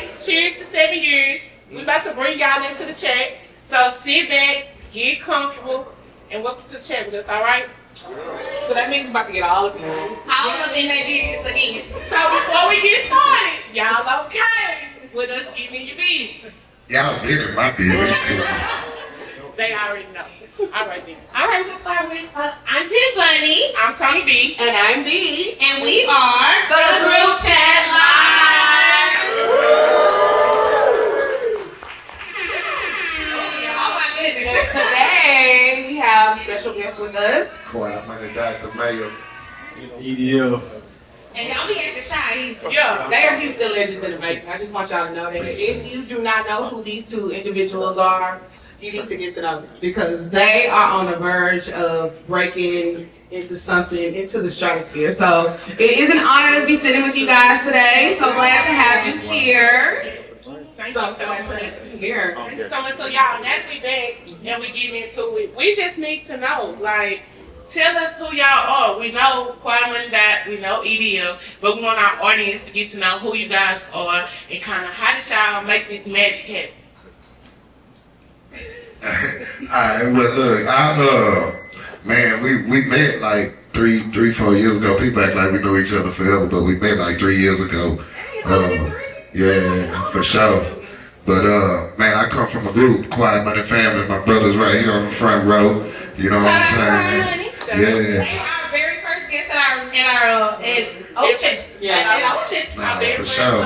say cheers to 7 years. We about to bring y'all into the chat. So sit back, get comfortable, and welcome to the chat with us, all right? So that means we're about to get all of you. All of them in their business again. So before we get started, y'all okay with us getting in your business? Y'all been in my business. They already know. All right, then. All right, we'll start with I'm Jen Bunny. I'm Tony B. And I'm B. And we are the Groupchat Live. Oh my goodness. Today we have special guests with us. Quiet money, Dr. Mayo. EDL. And y'all be acting shy. Yeah, they are Houston legends in the making. I just want y'all to know that if you do not know who these two individuals are, you need to get to know them because they are on the verge of breaking into the stratosphere. So it is an honor to be sitting with you guys today. So glad to have you here. Thank you so much to have you here. Thank you so much. So y'all, now that we back and we getting into it, we just need to know, like, tell us who y'all are. We know Quiet Money Dot, we know EDL, but we want our audience to get to know who you guys are and kind of how did y'all make this magic happen? Alright, well look, man, we met like three, 4 years ago. People act like we know each other forever, but we met like 3 years ago. Yeah, for sure. But man, I come from a group, Quiet Money Family. My brother's right here on the front row. You know what I'm saying? Yeah. Our very first guest in Ocean. Yeah. In Ocean. Nah, for sure.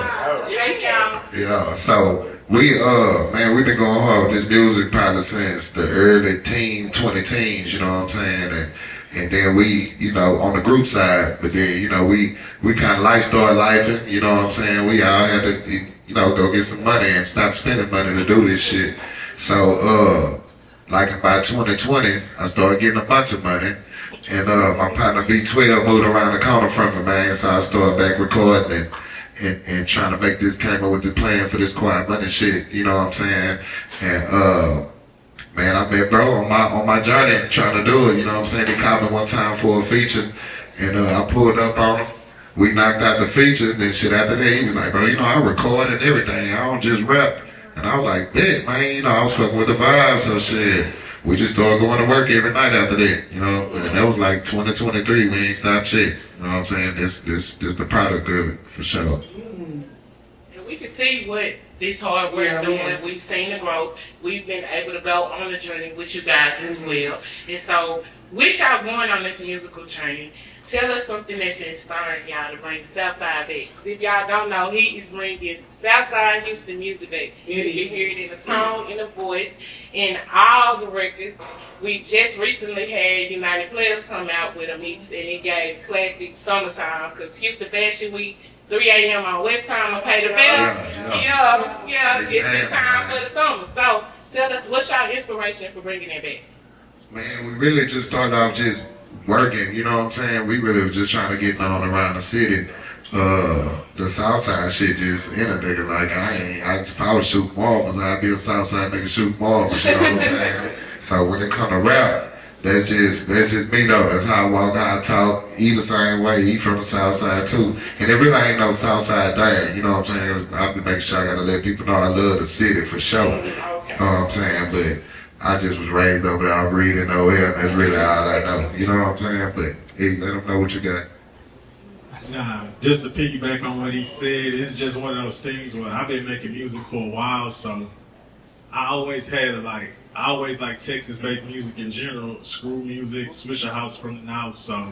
Thank y'all. You know, so we've been going hard with this music probably since the early teens, 20 teens, you know what I'm saying? And then we, you know, on the group side, but then, you know, we kind of like started lifing, you know what I'm saying? We all had to, you know, go get some money and stop spending money to do this shit. So, like by 2020, I started getting a bunch of money. And my partner V12 moved around the corner from me, man. So I started back recording and trying to make this, came up with the plan for this Quiet Money shit, you know what I'm saying? And man, I met bro on my journey trying to do it, you know what I'm saying? He called me one time for a feature and I pulled up on him. We knocked out the feature, then shit after that, he was like, bro, you know, I record and everything. I don't just rap. And I was like, bet, man, you know, I was fucking with the vibes, so shit. We just started going to work every night after that, you know. And that was like 2023, we ain't stopped shit. You know what I'm saying? This the product of it, for sure. And we can see what this hard work doing. Yeah. We've seen the growth. We've been able to go on the journey with you guys as well. And so, with y'all going on this musical journey, tell us something that's inspiring y'all to bring the Southside back. If y'all don't know, he is bringing Southside Houston music back. You can hear it in the tone, in the voice, in all the records. We just recently had United Players come out with a mix, and it gave classic summertime, because Houston Fashion Week, 3 a.m. on West Time, pay the bill. Yeah, it's the time for the summer. So tell us, what's y'all inspiration for bringing that back? Man, we really just started off just working, you know what I'm saying? We really were just trying to get on around the city. The Southside shit just in a nigga. Like, if I was shooting marbles, I'd be a Southside nigga shooting marbles, you know what I'm saying? So when it come to rap, that's just me though. That's how I walk, how I talk, eat the same way, eat from the Southside too. And it really ain't no Southside thing, you know what I'm saying? I'll be making sure I gotta let people know I love the city for sure. You know what I'm saying? But I just was raised over there, I'm reading over here, and that's really all I know. You know what I'm saying? But hey, let them know what you got. Nah, just to piggyback on what he said, it's just one of those things where I've been making music for a while, so I always like Texas-based music in general, screw music, Swisher House from the North, so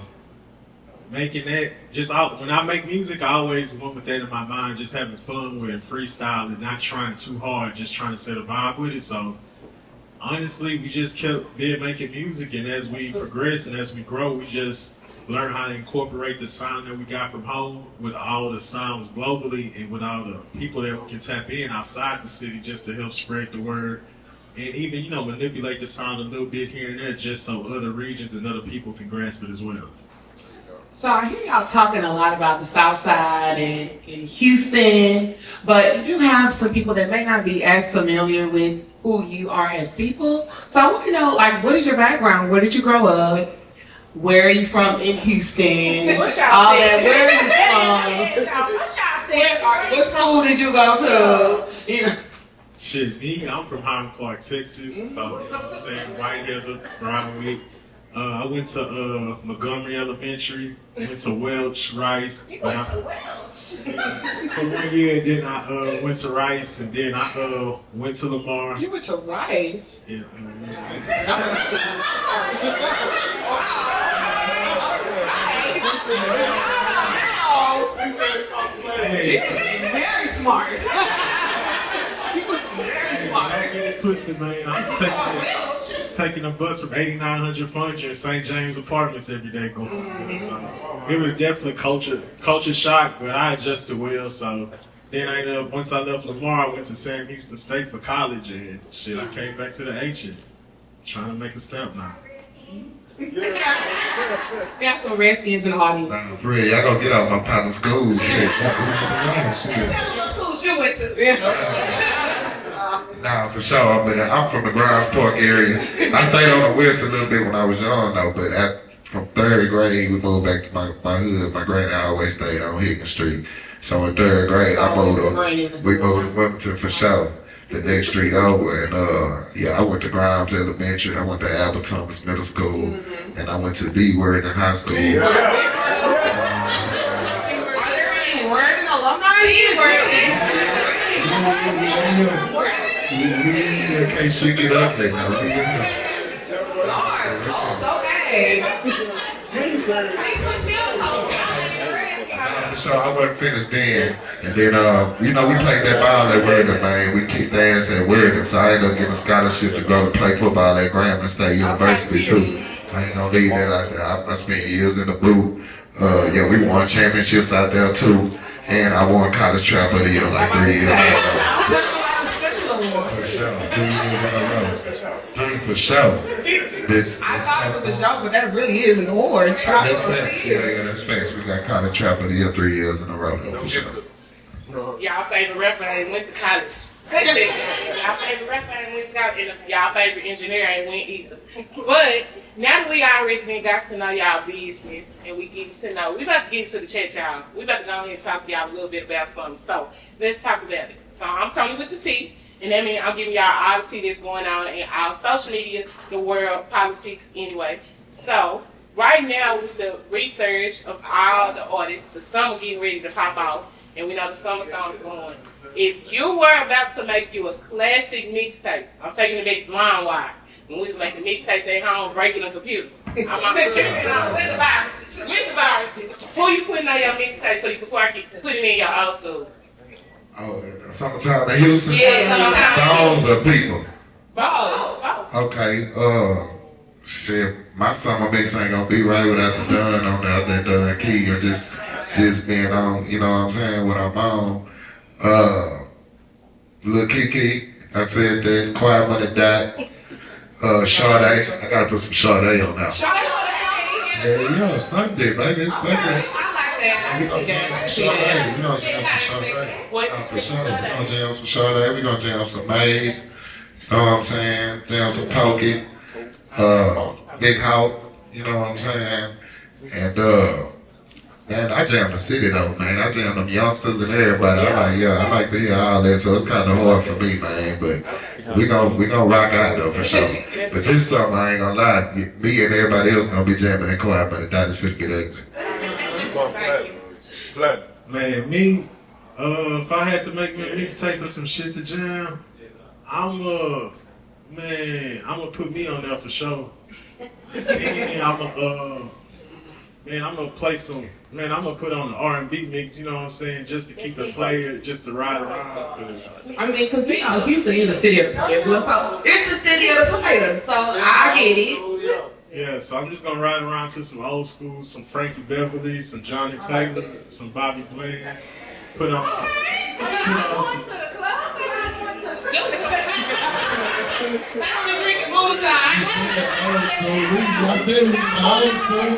making that, when I make music, I always went with that in my mind, just having fun with it, freestyle, and not trying too hard, just trying to set a vibe with it, so honestly, we just kept making music, and as we progress and as we grow, we just learn how to incorporate the sound that we got from home with all the sounds globally and with all the people that we can tap in outside the city just to help spread the word and even, you know, manipulate the sound a little bit here and there just so other regions and other people can grasp it as well. So I hear y'all talking a lot about the South Side and Houston, but you do have some people that may not be as familiar with who you are as people. So I want to know, like, what is your background? Where did you grow up? where are you from in Houston? What's y'all All saying? that. Where are you from? What's y'all saying? What school did you go to? You know. Shit, me, I'm from Highland Park, Texas. So, you know what I'm saying, right here, the Brownwick. I went to Montgomery Elementary, went to Welch, Rice. You went to Welch. For 1 year, then I went to Rice, and then I went to Lamar. You went to Rice? Yeah. Very smart. You were very smart. Don't get it twisted, man. I was taking a bus from 8900 Frontier in St. James Apartments every day going. So it was definitely culture shock, but I adjusted well. So then I ended up, once I left Lamar, I went to Sam Houston State for college, and shit, I came back to the H and trying to make a step now. We have some Redskins in the audience. Nah, for real, y'all gonna get out my partner's school. Shit. Tell them what schools you went to. Nah, for sure. I'm from the Grimes Park area. I stayed on the west a little bit when I was young, though. But from 3rd grade, we moved back to my hood. My granny always stayed on Higgins Street. So in 3rd grade, we moved to Wilmington for sure. The next street over, and I went to Grimes Elementary. I went to Albert Thomas Middle School, and I went to D. Worden High School. Are there any Worden alumni here? In case you get up there, Lord, oh, it's okay. So I wasn't finished then, and then we played that ball at Worden, man. We kicked ass at Worden, so I ended up getting a scholarship to go to play football at Grambling State University too. I ain't gonna leave that out there. I spent years in the booth. We won championships out there too, and I won college trap of the year like 3 years ago. For sure, 3 years in a row. For sure. I thought it was a joke, but that really is an award. That's facts. Yeah, that's facts. We got college trap of the year 3 years in a row, for sure. Y'all favorite rapper ain't went to college. Y'all favorite rapper ain't went to college, and y'all favorite engineer ain't went either. But now that we already got to know y'all business, and we get to know, we about to get into the chat, y'all. We about to go ahead and talk to y'all a little bit about something. So let's talk about it. So I'm Tony with the T. And that means I'm giving y'all all the tea that's going on in our social media, the world, politics, anyway. So, right now with the research of all the artists, the summer getting ready to pop out, and we know the summer song is going. If you were about to make you a classic mixtape, I'm taking it back to Line Wire. When we was making mixtapes at home, breaking the computer. With the viruses. Who you putting on your mixtape so you can put it in your old school? Oh, summertime in Houston? Yeah, songs or people? Both. Okay, shit, my summer mix ain't gonna be right without the Dunn on that Dunn key or just being on, you know what I'm saying, what I'm on. Lil Kiki, I said that, Quiet Money Dot, Sade, I gotta put some Sade on that. Yeah, Sunday, baby, it's Sunday. We gonna jam some Sade. We gonna jam some Sade. For sure. We gonna jam some Sade. We gonna jam some Maze. You know what I'm saying? Jam some Pokey. Big Hawk. You know what I'm saying? And man, I jam the city though, man. I jam them youngsters and everybody. I like to hear all that. So it's kind of hard for me, man. But we gonna rock out though for sure. But this summer, I ain't gonna lie. Me and everybody else gonna be jamming and quiet, but the Dodgers finna get ugly. Man, me, if I had to make me a mixtape of some shit to jam, I'm gonna put me on there for sure. And I'm gonna play some, I'm gonna put on the R&B mix, you know what I'm saying, just to keep the player, just to ride around. Because Houston is the city of the players. So it's the city of the players. So I get it. Yeah, so I'm just gonna ride around to some old school, some Frankie Beverly, some Johnny Taylor, some Bobby Bland. Put on some. I've been drinking moonshine. I said we in the old school.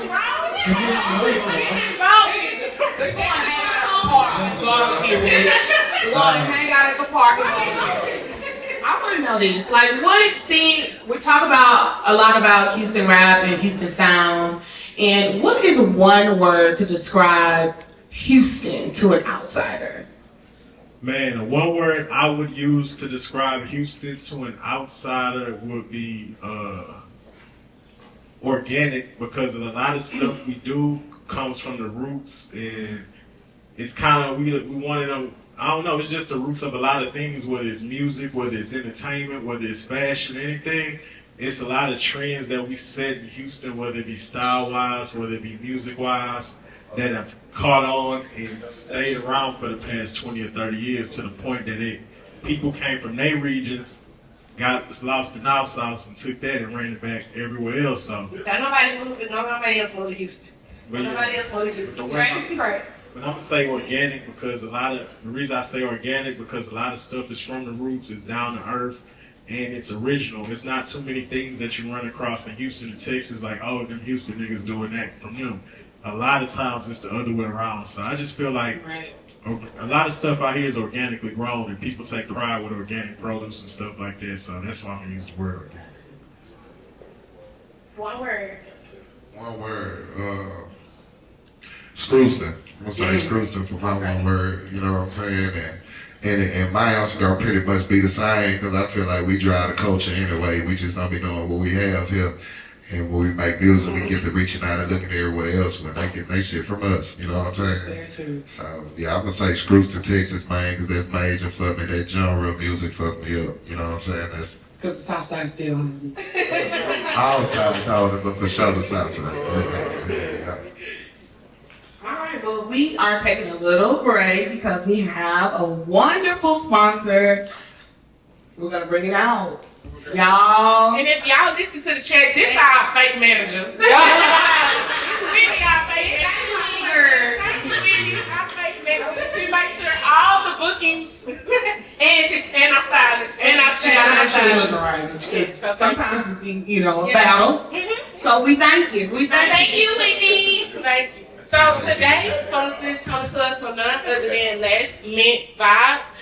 Hang out at the parking lot. I want to know this. Like, we talk about a lot about Houston rap and Houston sound And what is one word to describe Houston to an outsider? Man, one word I would use to describe Houston to an outsider would be organic, because a lot of stuff we do comes from the roots, and it's kind of, we wanted them, I don't know, it's just the roots of a lot of things, whether it's music, whether it's entertainment, whether it's fashion, anything. It's a lot of trends that we set in Houston, whether it be style-wise, whether it be music-wise, that have caught on and stayed around for the past 20 or 30 years, to the point that people came from their regions, got lost in our sauce, and took that and ran it back everywhere else. So Don't nobody move it. Nobody else moved to Houston. Nobody else moved to Houston. Traffic's first. But I'm gonna say organic, because the reason I say organic, because a lot of stuff is from the roots, it's down to earth, and it's original. It's not too many things that you run across in Houston and Texas, like, oh, them Houston niggas doing that from them. A lot of times it's the other way around. So I just feel like a lot of stuff out here is organically grown, and people take pride with organic produce and stuff like that. So that's why I'm gonna use the word organic. One word. One word. Screwster. I'm gonna say Screwster for my one word. You know what I'm saying? And my answer gonna pretty much be the same, because I feel like we drive the culture anyway. We just don't be knowing what we have here. And when we make music, we get to reaching out and looking everywhere else when they get their shit from us. You know what I'm saying? So, yeah, I'm going to say Screwster, Texas, man, because that's major for me. That genre of music fucked me up. You know what I'm saying? That's because the South Side still on. all sides holding, but for sure the South Side still. Yeah. All right, well, we are taking a little break because we have a wonderful sponsor. We're going to bring it out. Y'all. And if y'all listen to the chat, this our fake manager. This really our fake manager. Our fake manager. She makes sure all the bookings and our stylist and our She gotta make sure we look right. Because sometimes it be, a battle. So we thank you. Thank you, Whitney. Thank you. So today's sponsors coming to us from none other than Last Mint Vibes.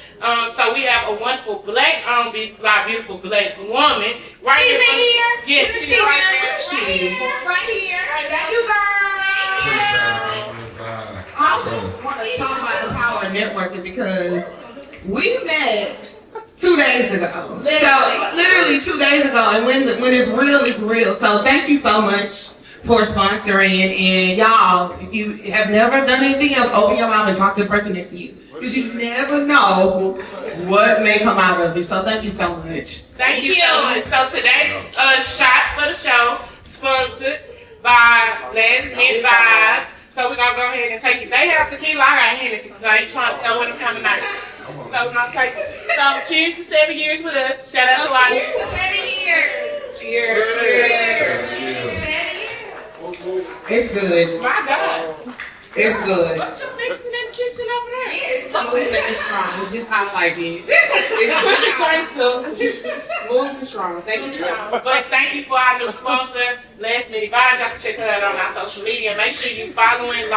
So we have a wonderful black-owned business by a beautiful black woman. Right She's in here? Yes, she's right there. She is. Right here. Thank you, girl. I also want to talk about the power of networking, because we met 2 days ago. Literally 2 days ago. And when it's real, it's real. So thank you so much for sponsoring. And y'all, if you have never done anything else, open your mouth and talk to the person next to you, because you never know what may come out of it. So thank you so much. Thank you so much. So today's shot for the show, sponsored by Last Mint Vibes. So we're going to go ahead and take it. They have tequila. I got Hennessy because I ain't trying to tell what I'm coming out. So we're going to take this. So cheers to 7 years with us. Shout out to our Cheers to 7 years. Cheers. It's good. My God. It's good. What you fixing in the kitchen over there? It's smooth and strong. It's just how I like it. It's smooth and strong. Thank you. But thank you for our new sponsor, Last Minute Vibes. Y'all can check her out on our social media. Make sure you follow and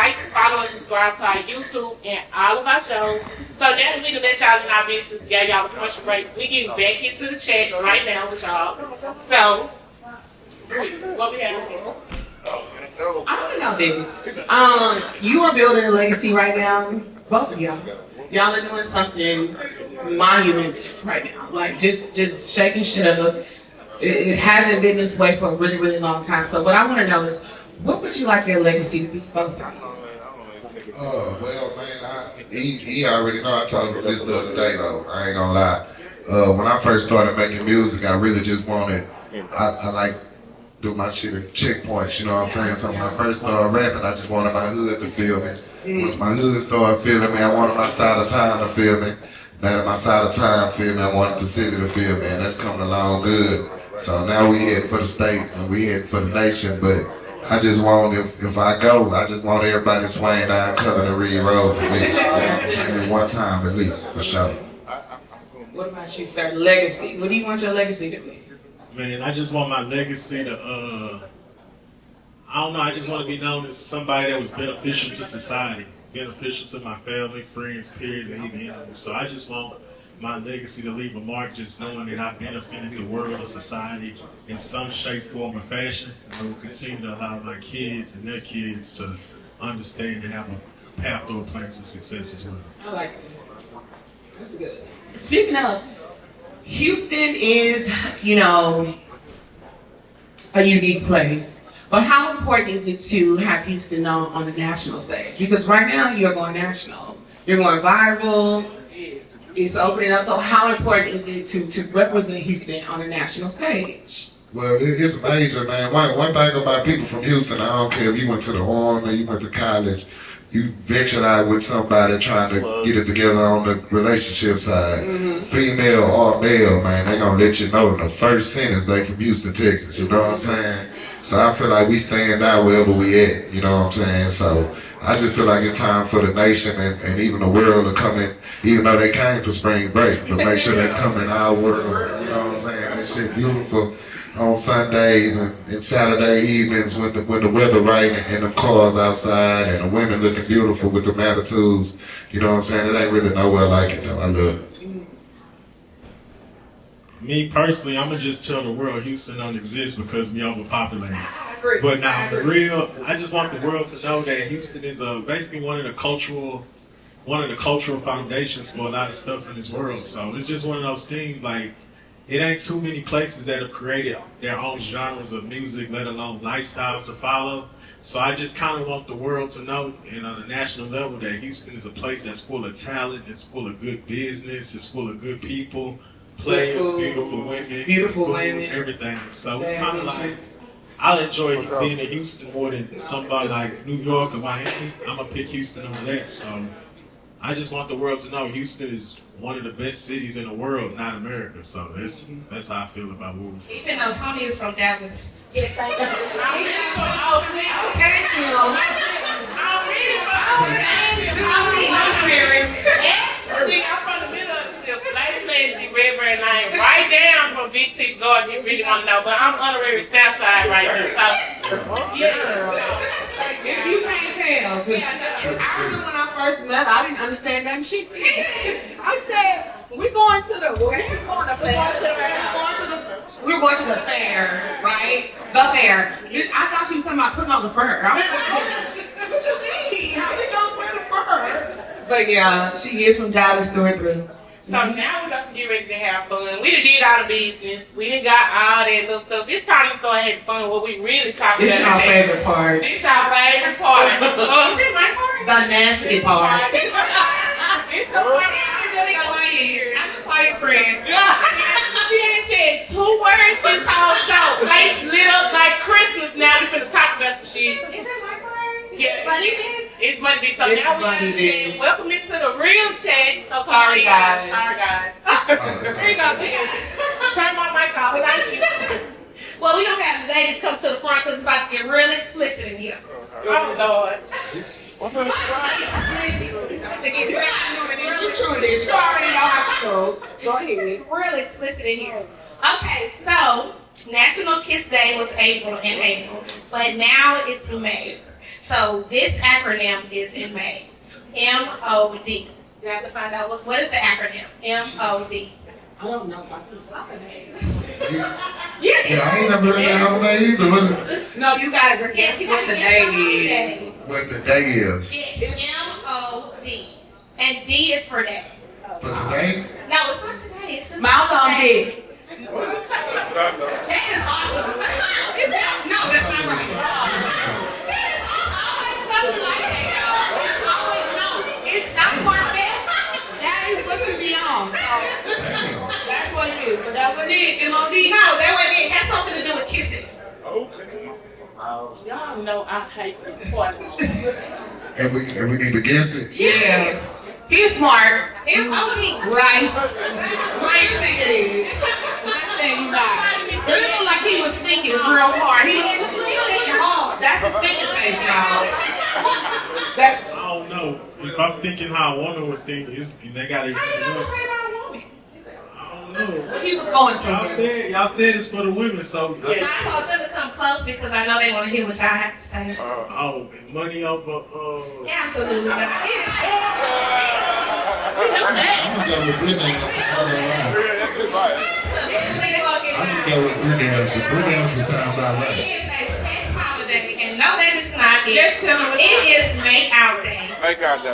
subscribe to our YouTube and all of our shows. So now we can let y'all in our business. Gave y'all a commercial break. We get back into the chat right now with y'all. So, what we have here? I want to know this. You are building a legacy right now. Both of y'all. Y'all are doing something monumentous right now. Like just shaking shit up. It hasn't been this way for a really, really long time. So what I want to know is, what would you like your legacy to be? Both of y'all. Well, man, he already know. I told him this the other day, though. I ain't gonna lie. When I first started making music, I really just wanted, I like do my shit at checkpoints, you know what I'm saying? So when I first started rapping, I just wanted my hood to feel me. Once my hood started feeling me, I wanted my side of town to feel me. Now that my side of town feel me, I wanted the city to feel me, and that's coming along good. So now we heading for the state, and we heading for the nation, but I just want, if I go, I just want everybody swaying down Color and Reed Road for me. One time at least, for sure. What about you, sir? Legacy. What do you want your legacy to be? Man, I just want my legacy to, I don't know, I just want to be known as somebody that was beneficial to society, beneficial to my family, friends, peers, and even enemies. So I just want my legacy to leave a mark, just knowing that I benefited the world or society in some shape, form, or fashion. I will continue to allow my kids and their kids to understand and have a path or a plan to success as well. I like it. That's good. Speaking of, Houston is, a unique place. But how important is it to have Houston known on the national stage? Because right now you're going national. You're going viral. It's opening up. So how important is it to represent Houston on the national stage? Well, it's major, man. One thing about people from Houston, I don't care if you went to the Army, you went to college, you ventured out with somebody trying to get it together on the relationship side. Mm-hmm. Female or male, man, they gonna let you know in the first sentence they from Houston, Texas. You know what I'm saying? So I feel like we stand out wherever we at. You know what I'm saying? So I just feel like it's time for the nation and even the world to come in, even though they came for spring break, but make sure they come in our world. You know what I'm saying? That shit beautiful on Sundays and Saturday evenings when the weather right and the cars outside and the women looking beautiful with the attitudes. You know what I'm saying? It ain't really nowhere like it though. I love it. Me personally, I'm gonna just tell the world Houston don't exist because we overpopulated. But now, for real, I just want the world to know that Houston is basically one of the cultural foundations for a lot of stuff in this world. So it's just one of those things, like, it ain't too many places that have created their own genres of music, let alone lifestyles to follow. So I just kind of want the world to know, and on a national level, that Houston is a place that's full of talent, it's full of good business, it's full of good people, players, beautiful women, everything. So it's kind of like, I'll enjoy being in Houston more than somebody like New York or Miami. I'm going to pick Houston over that. So I just want the world to know Houston is one of the best cities in the world, not America. So that's how I feel about moving forward. Even though Tony is from Dallas. Yes, I know. See, I'm from the middle of the field. Lady Leslie, Redbird Lane, right down from Big Six Zord, if you really want to know. But I'm honorary Southside right here. So, You can't tell, because I remember when I first met her, I didn't understand nothing she said. I said, we're going to the fair, right? The fair. I thought she was talking about putting on the fur. I was like, what you mean? How we gonna wear the fur? But yeah, she is from Dallas through and through. So now we're going to get ready to have fun. We done did all the business. We done got all that little stuff. It's time to start having fun. What we really talking about. This your favorite part. This your favorite part. Is it my part? The nasty part. It's the part I'm the quiet friend. She ain't said 2 words this whole show. Face lit up like Christmas now. We finna talk about some shit. Is it my part? Yeah. Bunny Bits? It's Bunny Bits. So It's now we're Bunny going to Bits. chat. Welcome into the real chat. So Sorry, guys. Sorry, guys. Here you go, Jen. Turn my mic off. Thank you. Well, we don't have the ladies come to the front because it's about to get real explicit in here. Oh, Lord. She truly did. She already know how she goes. Go ahead. Real explicit in here. Okay, so National Kiss Day was April, but now it's May. So this acronym is in May. MOD. You have to find out what is the acronym? MOD. I don't know about this holiday. Yeah, I ain't never heard that on there either. Was it? No, you gotta guess you what gotta the guess day the holiday. is. What the day is. It's MOD. And D is for day. For today? No, it's not today. It's just Mouth on day. dick. That is awesome. Is it? No, that's not right. That is always something like that. It's always, no, it's not far-fetched. That is what should be on. So that's what it is. But that what it is. MOD. No, that way it has something to do with kissing. Y'all know I hate this part. And we need to guess it? Yes. He's smart. MOD. Rice. What do you think it is? Last thing you got. It looked like he was thinking real hard. He was thinking hard. That's a thinking face, y'all. I don't know. If I'm thinking how a woman would think, they got to. How do you know it's made by a woman? I don't know. He was going somewhere. Y'all said it's for the women, so. I told them to come close because I know they want to hear what y'all have to say. Money over. Absolutely not. go with good dances. I'm gonna go with good dances. Good dances sounds about right. It is a sex holiday, and no, that is not it. Just tell them It is Make Out Day. Make out day.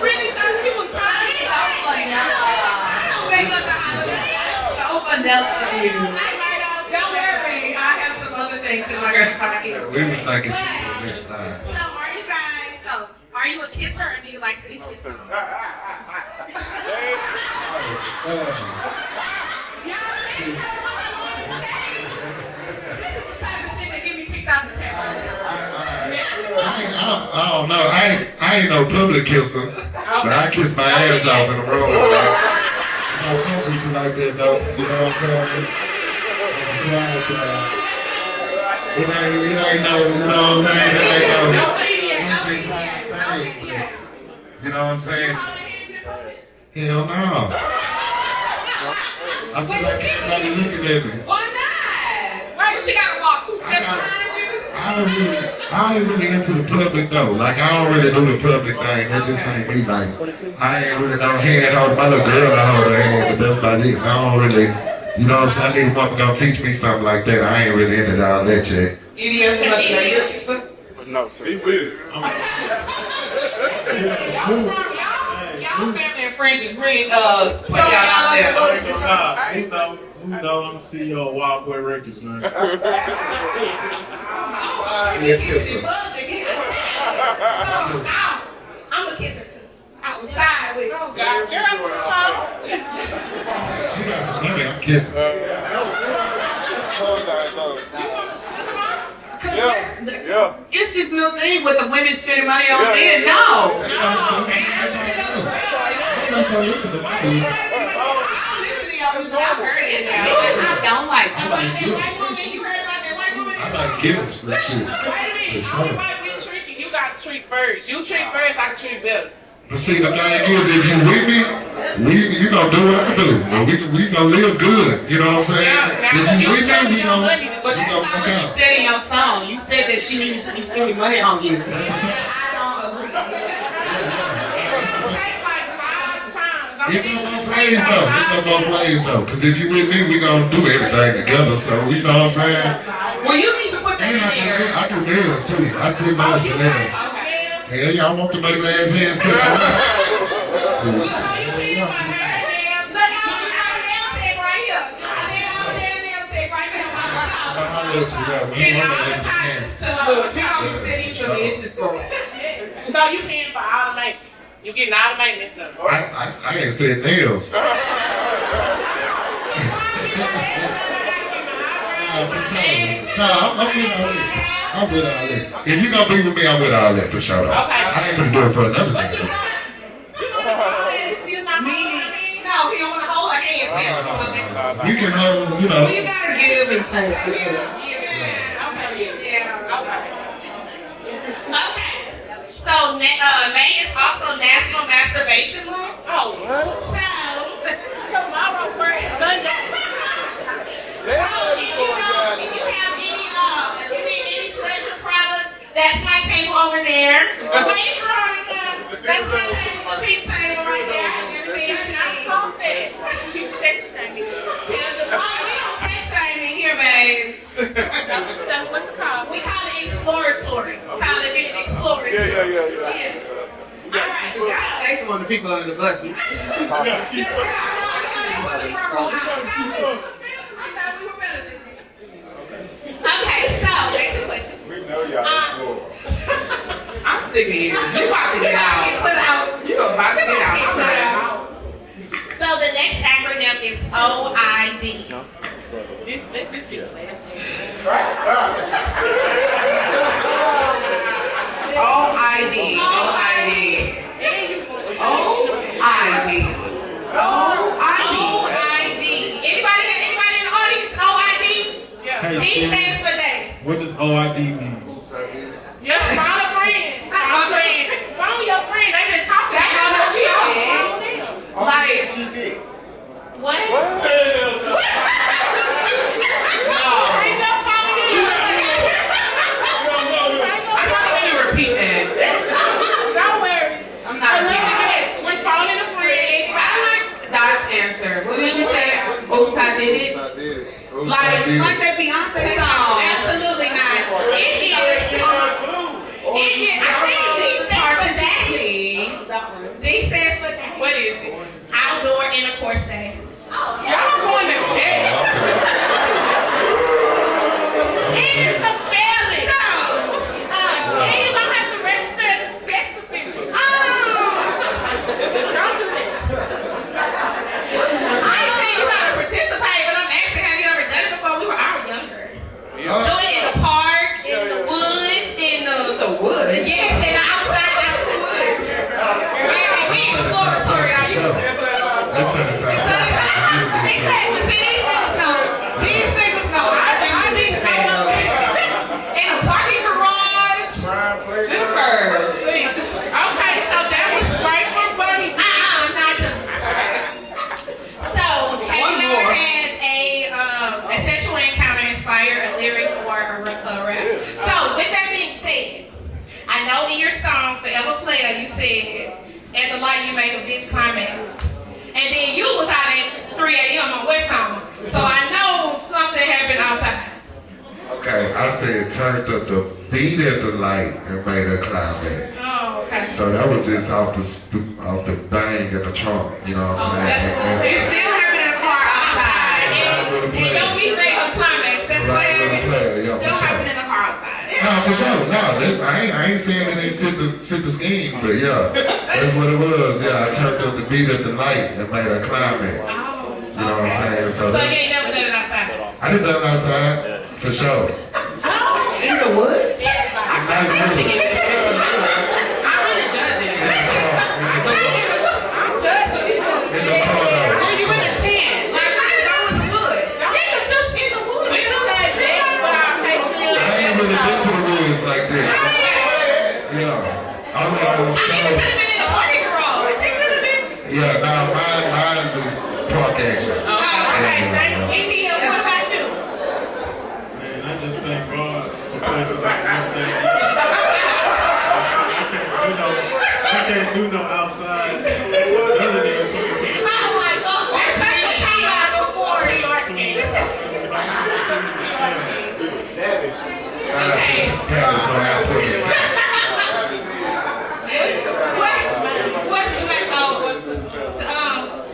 Really thought she was trying to So vanilla of you. Don't worry, I have some other things in my pocket. We was thinking. So are you a kisser or do you like to be kissed? This is the type of shit that get me kicked out the table. I don't know. I ain't no public kisser, but I kiss my ass off in the room. I don't fuck with you like that, though. You know what I'm saying? It ain't no, you know what I'm saying? It ain't no. You know what I'm saying? Hell no. I feel like everybody looking at me. Why not? Right, she gotta walk 2 steps behind you. I ain't really into the public though. Like I don't really do the public thing. That just ain't me. Like I ain't really no hand hold my little girl. I hold her hand, but that's about it. I don't really, you know what I'm saying? I need a mother gonna teach me something like that. I ain't really into all that shit. Any other much No, sir. He will. Y'all family and friends is really putting y'all out there. Who know I'm the CEO of Wild Boy Records, man? Yeah, kisser. I'm a kisser too. Outside with She got some money. I'm kissing. Yeah. It's this new thing with the women spending money on men. No. That's gonna listen to my music. I don't like I like gifts. You heard about that white woman? I like gifts and shit. Wait a minute, For sure. you might be tricky. You gotta treat birds. You treat birds, I can treat better. But see, the thing is, if you with me, you gonna do what I do. We gonna live good. You know what I'm saying? Yeah, If you with me, we gonna But that's not what you said in your song. You said that she needs to be spending money on you. That's a fact. I don't agree. It goes both ways though. It goes both ways though. Cause if you with me, we gonna do everything together. So you know what I'm saying? Well, you need to put that And in there. I do nails too. I sit down for nails. Hell yeah, I want to make last hands touch your mouth. I'll let you know. We want to understand. We always sitting for business for it. So you paying for all the maintenance. You getting all the maintenance stuff. I ain't said nails. For sure. No, I'm with all that. I'm with all that. If you gonna be with me, I'm with all that for sure. Though. Okay. I ain't gonna do it for another But nigga. you know, still not meaning. No, we don't want to hold our hands down. You can hold, you know. You gotta give and take. Okay. So May is also National Masturbation Month. Oh, So tomorrow, first Sunday. if you have any pleasure products, that's my table over there. Hey, Veronica, that's my table, the pink table right there. I have everything that you need. So sad. You sex shaming. Oh, we don't sex shaming here, babes. What's it called? We call it exploratory. Call it being exploratory. Yeah. All right, guys. They throwing the people under the bus. Okay, so back to the question. We know y'all. I'm sick of you. You about to get Get out. put out. You about to get out. So the next acronym is OID. This be the last thing. OID. Anybody in the audience? OID? Hey, D stands for day. what does OID mean? Yeah, phone a friend. Phone your friend. They been talking about the show. Phone them. Like, What? Bring your phone in. I'm not going to repeat that. No worries. I'm not repeating that. Like that Beyonce song. Absolutely not. It is. I think D stands for that. D stands for that. What is it? Outdoor intercourse day. Y'all going to jail. And it's a family. No. And you don't have to register as a sex offender. Don't do that. I ain't saying you gotta participate, but I'm asking, have you ever done it before? We were all younger. Doing it in the park, in the woods, in the woods? Yes, in the outside, out the woods. Yeah, we exploratory out here. Let's set aside. These niggas know. I need to come up in a parking garage. Jennifer. Okay, so that was right for Bunny. Not them. So, have you ever had a sexual encounter inspire a lyric or a rap? So, with that being said, I know in your song, Forever Player, you said, at the light you make a bitch climax. And then you was out at 3 a.m. on West Summer. So I know something happened outside. Okay, I said turned up the beat at the light and made a climax. Oh, okay. So that was just off the bang in the trunk, you know what I'm saying? It's still happening in the car outside. And don't be made a climax. That's what happened. Yeah, Still for happening sure. in the car outside. No, for sure. No, I ain't saying it ain't fit the scheme, but yeah, that's what it was. Yeah, I turned up the beat at the light and made a climax. You know what I'm saying? So you ain't never done it outside? I done done it outside, for sure. In the woods? I'm judging it. I'm really judging. In the car though. Are you in a tent? Like, I go in the woods. Nigga, just in the woods. I ain't really been to the woods like this. You know, I'm I mean, it could have been in the parking garage. It could have been. yeah, nah, mine was park action. Okay. India, what about you? Man, I just thank God for places like this thing. I can't do no outside other than 2020. Oh my God. That's such a time before your skin. Shout out to the parents on our footage. What do I know?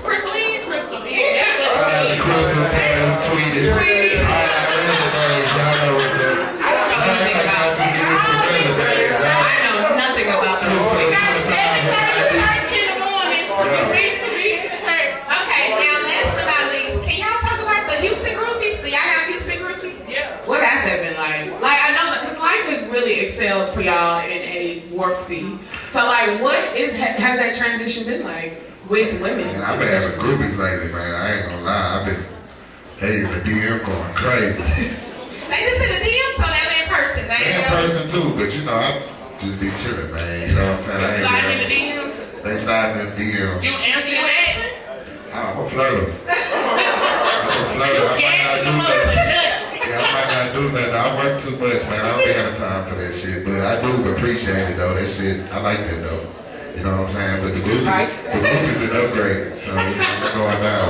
Crystal Lee? Crystal Lee. Shout out to Crystal, parents, Tweeters. All the days, y'all know what's up. I don't know anything about to you for the days. I know nothing about Two them. for the 25. Church in the morning. You need to be in church. Okay, now last but not least, can y'all talk about the Houston groupies? Do y'all have Houston groupies? Yeah. What has that been like? Like, I know that because life has really excelled for y'all in a warp speed. So, like, has that transition been like with women? Man, I've been having groupies lately, man. I ain't gonna lie. I've been, the DM going crazy. They just in the DM, so they're in person. In person too, but you know, I just be chilling, man. You know what I'm saying? Slide in the DMs. They slide in the DM. You answer your action. I'm a flirter. I might not do nothing. Yeah, I might not do nothing. I work too much, man. I don't be having time for that shit. But I do appreciate it, though. That shit, I like that, though. You know what I'm saying? But the groupies did upgrade it. So, it's going down.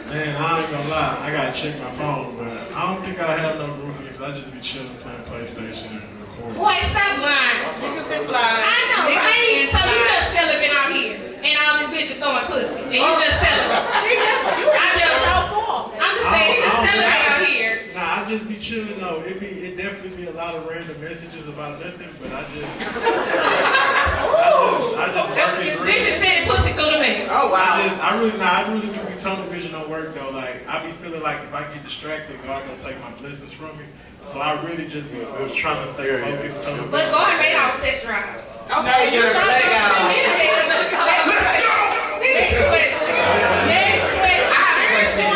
Man, I ain't gonna lie, I gotta check my phone, but I don't think I have no groupies. I just be chilling playing PlayStation and recording. Boy, stop lying. Niggas in blind. I know, right? So you just celibate out here, and all these bitches throwing pussy, and you just celibate. I'm just saying, you just celibate out here. Nah, I just be chilling though. It definitely be a lot of random messages about nothing, but I just work as real. Bitches sending pussy through the mail. Oh, wow. I really do be tunnel vision on work though. Like I be feeling like if I get distracted, God gonna take my blessings from me. So I really just be trying to stay focused. Tunnel But vision. go ahead and make all sex drives. Okay, Jennifer, let it go. Let's go. Next question. I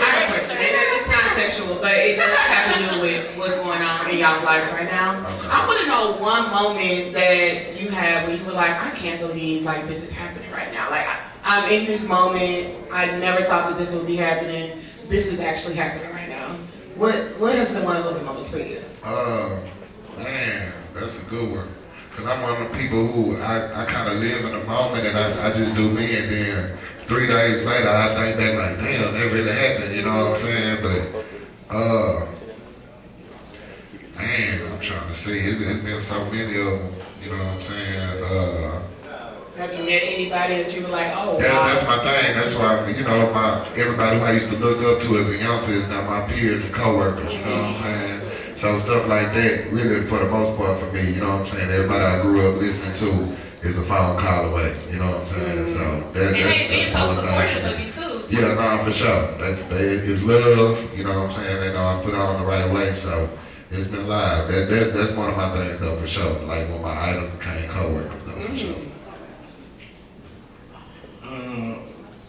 have a question. It's not sexual, but it does have to do with what's going on in y'all's lives right now. I want to know one moment that you had where you were like, I can't believe like this is happening right now. Like I'm in this moment. I never thought that this would be happening. This is actually happening right now. What has been one of those moments for you? Man, that's a good one. Because I'm one of the people who I kind of live in the moment and I just do me, and then 3 days later, I think back like, damn, that really happened, you know what I'm saying? But, man, I'm trying to see. It's been so many of them, you know what I'm saying? Have you met anybody that you were like, oh, That's my thing. That's why, you know, everybody who I used to look up to as a youngster is now my peers and coworkers, you know what I'm saying? So stuff like that, really, for the most part for me, you know what I'm saying? Everybody I grew up listening to is a phone call away, you know what I'm saying? So that's so supportive of you too. Yeah, no, for sure. It's love, you know what I'm saying? They know I put it on the right way, so it's been live. That's one of my things though, for sure. Like when my idol became coworkers though, for sure.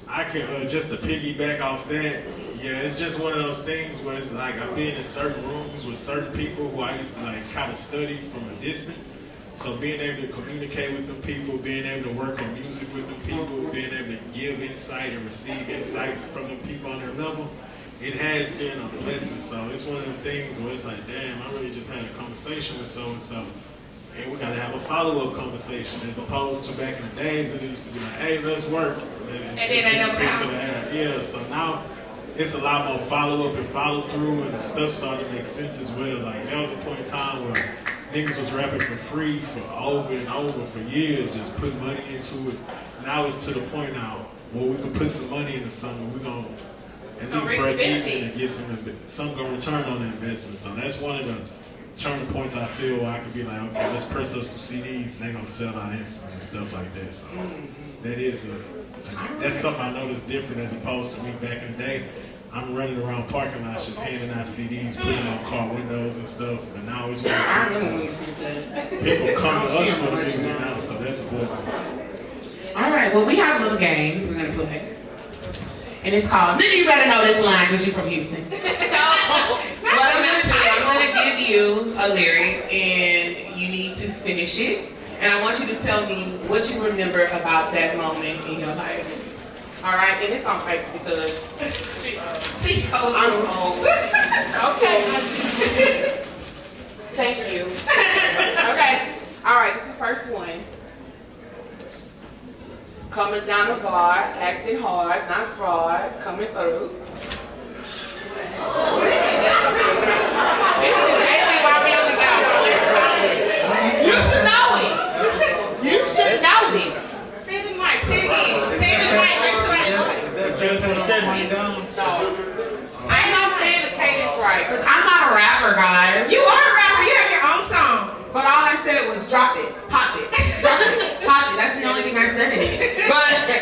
I can just to piggyback off that. Yeah, it's just one of those things where it's like I've been in certain rooms with certain people who I used to like kind of study from a distance. So being able to communicate with them people, being able to work on music with them people, being able to give insight and receive insight from them people on their level, it has been a blessing. So it's one of the things where it's like, damn, I really just had a conversation with so-and-so. And we gotta have a follow-up conversation as opposed to back in the days it used to be like, hey, let's work. And then they never come. Yeah, so now it's a lot more follow-up and follow-through and stuff started to make sense as well. Like there was a point in time where niggas was rapping for free for over and over for years, just putting money into it. Now it's to the point now where we can put some money into something, we're gonna at least break even and get some gonna return on the investment. So that's one of the turning points I feel where I could be like, okay, let's press up some CDs and they're gonna sell out instantly and stuff like that. So that is that's something I noticed different as opposed to me back in the day. I'm running around parking lots just handing out CDs, putting on car windows and stuff, but now it's people come to us for the music now, so that's a blessing. All right, well, we have a little game we're gonna play, and it's called "Nigga, you better know this line because you're from Houston." So what I'm gonna do, I'm gonna give you a lyric, and you need to finish it, and I want you to tell me what you remember about that moment in your life. All right, and it's on paper because she goes home. Okay. Thank you. Okay. All right, this is the first one. Coming down the bar, acting hard, not fraud, coming through. You should know it. You should know it. Say it in the mic. Say it again. Say it in the mic. Make somebody know it. No. I ain't not saying the cadence right, because I'm not a rapper, guys. You are a rapper. You have your own song. But all I said was drop it, pop it, drop it, pop it. That's the only thing I said in it. But,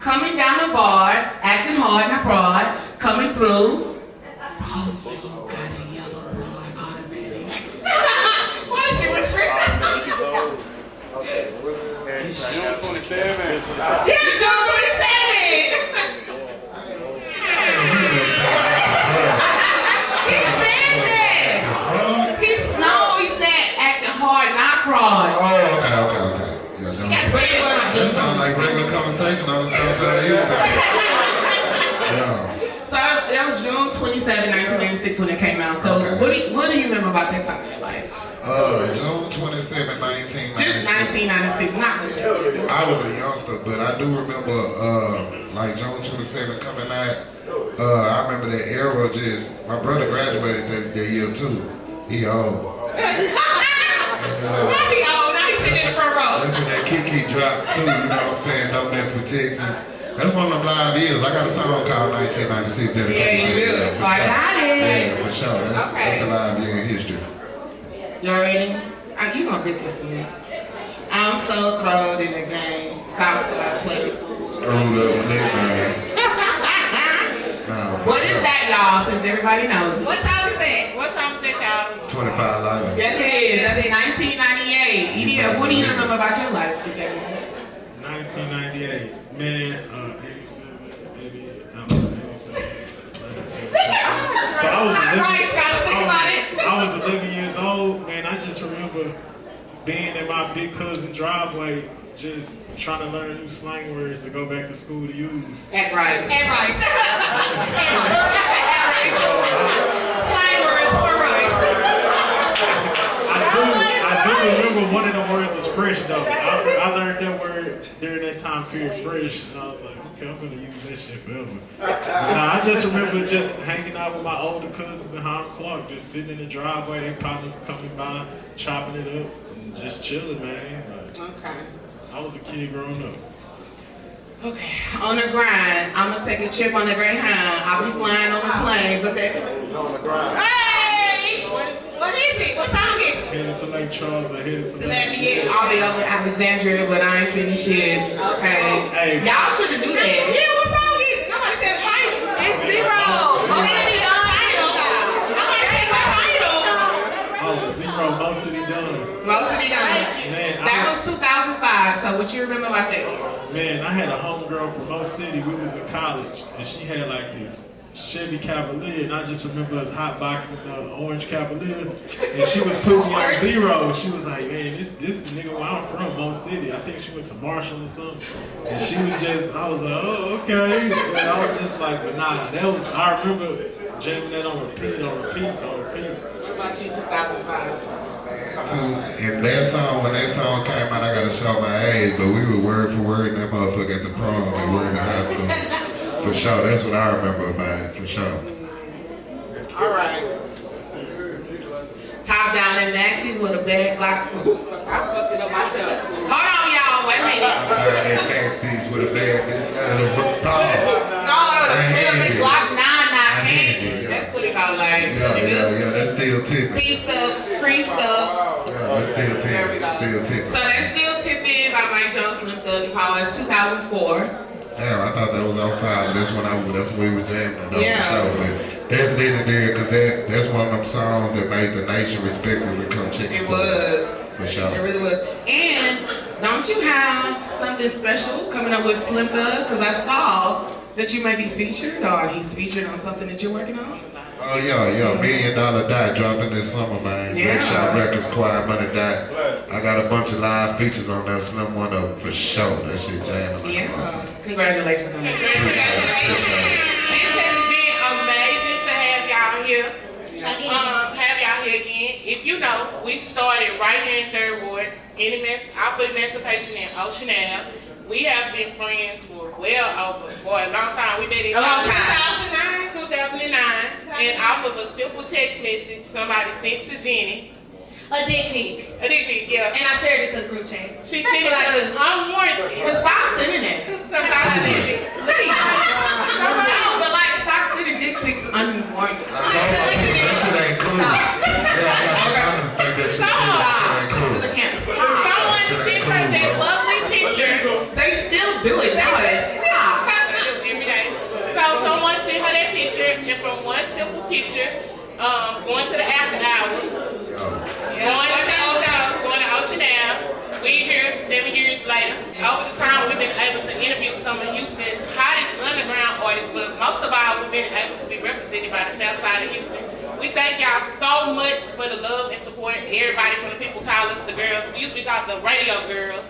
coming down the bar, acting hard, not fraud, coming through. Oh, you got a yellow broad automatic. What is she whispering? June 27th. Yeah, June 27th. He said that. He said acting hard, not fraud. Oh, okay. Yeah, that sounds like regular conversation on the south side of Houston. Yeah. So that was June 27, 1996 when it came out. So Okay. what do you remember about that time in your life? June 27, 1996. Just 1996, not with that. I was a youngster, but I do remember like June 27 coming out. I remember that era just, my brother graduated that year too. He old. Now he's sitting in the front row. That's when that Kiki dropped too, you know what I'm saying? Don't mess with Texas. That's one of them live years. I got a song called 1996 dedicated Yeah, you do. to So I got it. Yeah, for sure. That's a live year in history. Y'all ready? You gonna get this one. I'm so thrilled in the game. Southside place. Screwed up with it, man. What is that, y'all? Since everybody knows it. What song is that? What song was that, y'all? 25 live. Yes, it is. That's in 1998. EDF, what do you remember about your life at that moment? 1998, man, 87, 88, 87, 97. So I was 11. Right, gotta think about it. I was 11 years old, man. I just remember being in my big cousin driveway, just trying to learn new slang words to go back to school to use. At Rice. And rice. Slang words for rice. I do remember one of the words was fresh though. I learned that word during that time period fresh, and I was like, okay, I'm gonna use that shit forever. Nah, I just remember just hanging out with my older cousins in Highland Clark, just sitting in the driveway, their partners coming by, chopping it up, and just chilling, man. Like, Okay. I was a kid growing up. Okay, on the grind. I'm gonna take a trip on the Greyhound. I'll be flying on the plane, but that. On the grind. Hey! What is it? What song is it? Headed to Lake Charles, I headed to Let me in. I'll be over Alexandria, but I ain't finished yet. Okay. Hey. Y'all should have knew that. Yeah, what song is it? Nobody said the title. It's Zero. Nobody said the title. Nobody said the title. Oh, Zero, Most City Done. Most of it done. Man, That was 2005, so what you remember about that? Man, I had a homegirl from Mo City. We was in college, and she had like this Chevy Cavalier, and I just remember us hotboxing the orange Cavalier, and she was putting me on Zero. She was like, man, this the nigga where I'm from, Mo City. I think she went to Marshall or something. And she was just, I was like, oh, okay. And I was just like, but nah, I remember jamming that on repeat. What about you, 2005? And that song, when that song came out, I gotta show my age, but we were word for word in that motherfucker at the prom and we're in the high school. For sure, that's what I remember about it, for sure. All right. Top down in Maxie's with a bag Glock. I'm fucking up myself. Hold on, y'all. Wait a minute. I'm in backseats with a bag. No, the Glock 9 not handy. That's what it got like. Yeah, that's still tipping. Free stuff. Yeah, that's still There we go. tipping. Still tipping. So that's Still Tipping by Mike Jones, Slim Thug and Power. It's 2004. Damn, I thought that was 05. That's when we were jamming though, Yeah. for sure. But that's legendary because that's one of them songs that made the nation respect us and come check It for us. was. For sure. It really was. And don't you have something special coming up with Slim Thug? Because I saw that you may be featured, or he's featured on something that you're working on. Oh yeah, $1 Million Dot dropping this summer, man. Yeah. Groupchat Records, Quiet Money Dot. I got a bunch of live features on that. Slim one of them for sure. That shit jamming like a motherfucker. Congratulations on that. This has been amazing to have y'all here. Have y'all here again. If you know, we started right here in 3rd Ward, out for Emancipation in Ocean Ave. We have been friends for well over a long time. We met in 2009, and off of a simple text message somebody sent to Jenny. A dick pic. Yeah. And I shared it to the group chat. She sent it to us unwarranted. But stop sending it. Stop sending it. No, but like, stop sending dick pics unwarranted. That shit ain't cool. Yeah, I got some comments think that shit ain't To cool. the camera. Someone sent her that lovely picture. They still do it nowadays. Stop. Every day. So someone sent her that picture, and from one simple picture, going to the after hours, going to the shows, going to Ocean Ave. We here 7 years later. Over the time, we've been able to interview some of Houston's hottest underground artists, but most of all, we've been able to be represented by the South Side of Houston. We thank y'all so much for the love and support. Everybody from the people call us the girls. We used to be called the radio girls.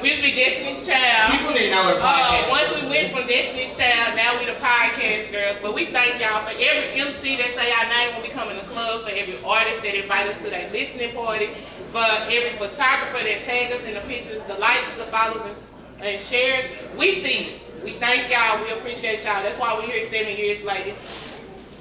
We used to be Destiny's Child. People didn't know what a podcast Once we went from Destiny's Child, now we the podcast girls. But we thank y'all for every MC that say our name when we come in the club, for every artist that invite us to their listening party, for every photographer that tag us in the pictures, the likes, the follows, and shares. We see it. We thank y'all. We appreciate y'all. That's why we're here 7 years later.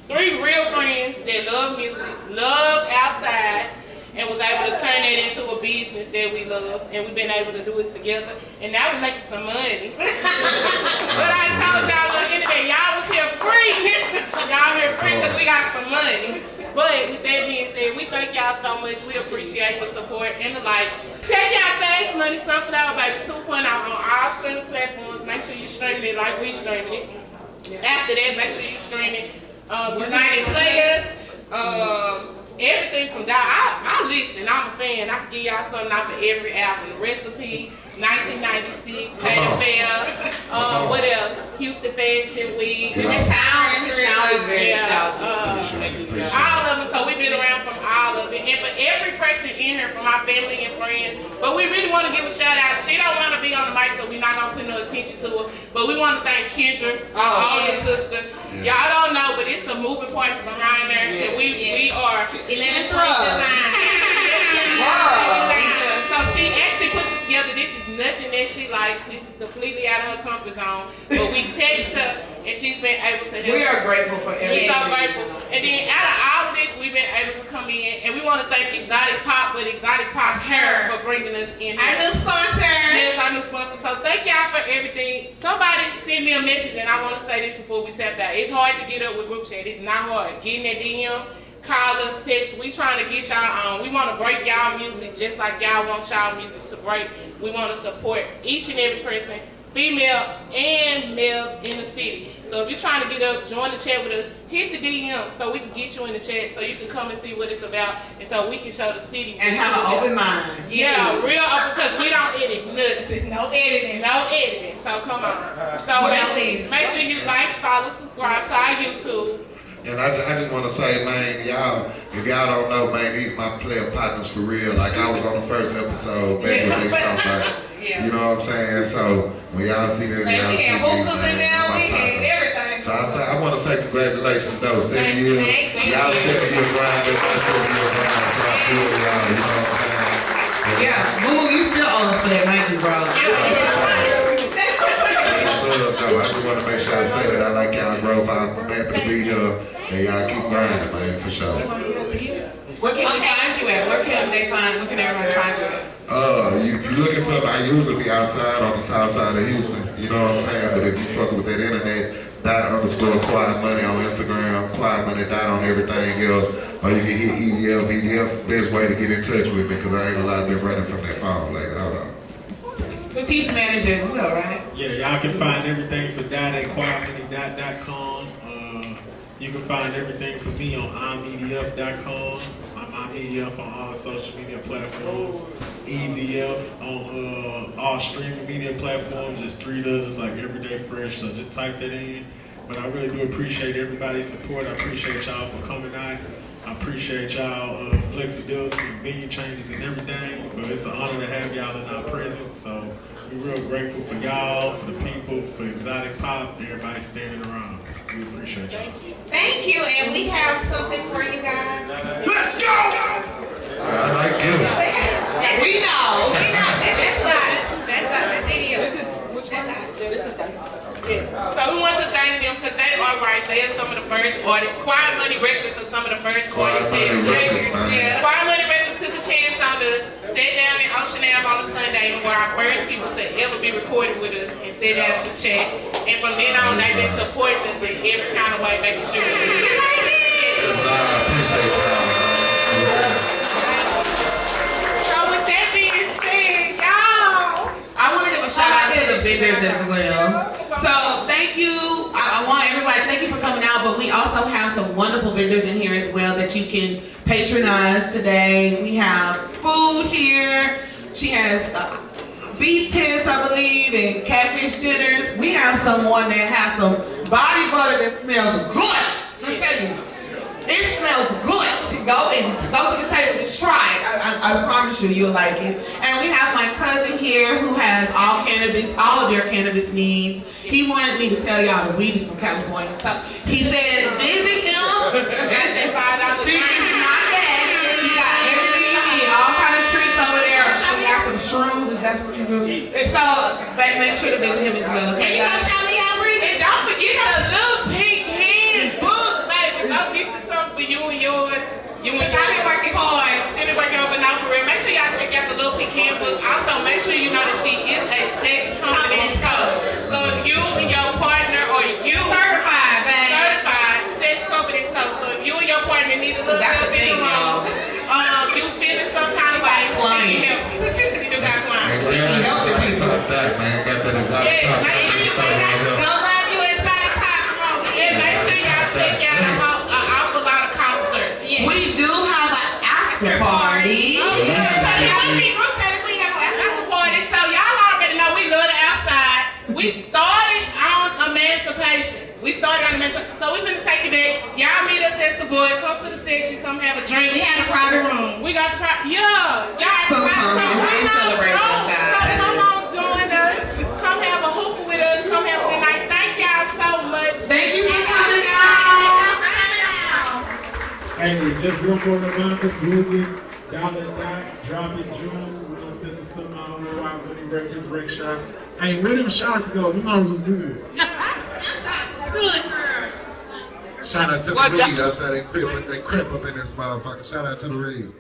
3 real friends that love music, love outside, and was able to turn that into a business that we love, and we've been able to do it together, and now we're making some money. But I told y'all on the internet, y'all was here free. Y'all here free because we got some money. But with that being said, we thank y'all so much. We appreciate the support and the likes. Check out Fast Money Sunflower Baby 2.0 on all streaming platforms. Make sure you stream it like we streaming it. After that, make sure you stream it. United Players, everything from that. I listen. I'm a fan. I can give y'all something out for every album. The Recipe, 1996, Fair, what else? Houston Fashion Week. His sound is very nostalgic. All of them. So we've been around from all of it. And for every person in here, from our family and friends, but we really want to give a shout out. She don't want to be on the mic, so we're not going to put no attention to her. But we want to thank Kendra, our older sister. Y'all don't know, but it's some moving parts behind there. And we are 11 trucks. So she actually puts it together. This is nothing that she likes. This is completely out of her comfort zone. But we text her, and she's been able to help. We are grateful for everything. We're so grateful. And then out of all of this, we've been able to come in, and we want to thank Exotic Pop with Exotic Pop Hair for bringing us in. Our new sponsor. Yes, our new sponsor. So thank y'all for everything. Somebody send me a message, and I want to say this before we tap out. It's hard to get up with group chat. It's not hard. Get in that DM, call us, text. We trying to get y'all on. We want to break y'all music just like y'all want y'all music to break. We want to support each and every person, female and males in the city. So if you're trying to get up, join the chat with us, hit the DM so we can get you in the chat so you can come and see what it's about and so we can show the city. And have an open mind. Yeah, real open because we don't edit nothing. No editing. No editing. So come on. So make sure you like, follow, subscribe to our YouTube. And I just want to say, man, y'all, if y'all don't know, man, these my player partners for real. Like I was on the first episode, back when they talking about, you know what I'm saying? So when y'all see them, y'all see these, man, everything. So I want to say congratulations, though. 7 years. Y'all 7 years grind, my 7 years grind. So I feel y'all, you know what I'm saying? Yeah, Boo, you still owe us for that Nike, bro. I just want to make sure I say that I like y'all growth. I'm happy to be here, and y'all keep grinding, man, for sure. Where can we find you at? Where can everybody find you at? If you're looking for me, I usually be outside on the south side of Houston. You know what I'm saying? But if you fuck with that internet, _Quiet Money on Instagram, Quiet Money on everything else, or you can hit EDF. EDF, best way to get in touch with me, because I ain't gonna lie, I've been running from that phone. Like, hold on. Because he's manager as well, right? Yeah, y'all can find everything for Dot at quietmoney.com. You can find everything for me on imedf.com. I'm EDF on all social media platforms. EDF on all streaming media platforms. There's 3 others like Everyday Fresh, so just type that in. But I really do appreciate everybody's support. I appreciate y'all for coming out. I appreciate y'all flexibility and venue changes and everything. But it's an honor to have y'all in our presence. So we're real grateful for y'all, for the people, for Exotic Pop, everybody standing around. We appreciate y'all. Thank you, and we have something for you guys. Let's go! I like gifts. We know. That's video. This is which one? This is So we want to thank them because they are right. They are some of the first artists. Quiet Money Records are some of the first artists. Quiet Money Records took a chance on us, sat down in Ocean Ave on a Sunday, and were our first people to ever be recorded with us and sit down in the chat. And from then on, they've been supporting us in every kind of way, making sure we do it. I appreciate y'all. So with that being said, y'all, I want to give a shout out to the vendors as well. So thank you. I want everybody, thank you for coming out, but we also have some wonderful vendors in here as well that you can patronize today. We have food here. She has beef tits, I believe, and catfish dinners. We have someone that has some body butter that smells good. Let me tell you. It smells good. Go to the table and try it. I promise you, you'll like it. And we have my cousin here who has all of your cannabis needs. He wanted me to tell y'all the weed is from California. So he said, visit him. He's not bad. He got everything you need. All kind of treats over there. We got some shrooms. Is that what you do? And so make sure to visit him as well. Okay. You gonna show me how to and don't forget the little pink handbook, baby. Go get you something for you and yours. You and I've been working hard. She been working hard, but not for real. Make sure y'all check out the Little Pink Handbook. Also, make sure you know that she is a sex confidence coach. So if you and your partner, or you Certified, baby. certified sex confidence coach. So if you and your partner need a little bit of help, you feeling some kind of way, she can help you. She do got clients. Back, man. Got that Exotic Pop. Go grab you Exotic Pop. And make sure y'all check out an awful lot of concerts. We do have an after party. So y'all be group chat if we have an after party. So y'all already know we love the outside. We started on emancipation. So we're gonna take it back. Y'all meet us at Savoy. Come to the section. Come have a drink. We had a private room. We got the private. Yeah. Y'all So come and celebrate inside. So come on, join us. Come have a hookah with us. Come have a good night. Thank y'all so much. Thank you for coming out. Hey, just real quick, reminder, Google, $, drop it, June. We're gonna send some while when he read his rec shot. Hey, where them shots go? Them hoes was good. Shout out to the Reed. I said they crip up in this motherfucker. Shout out to the Reed.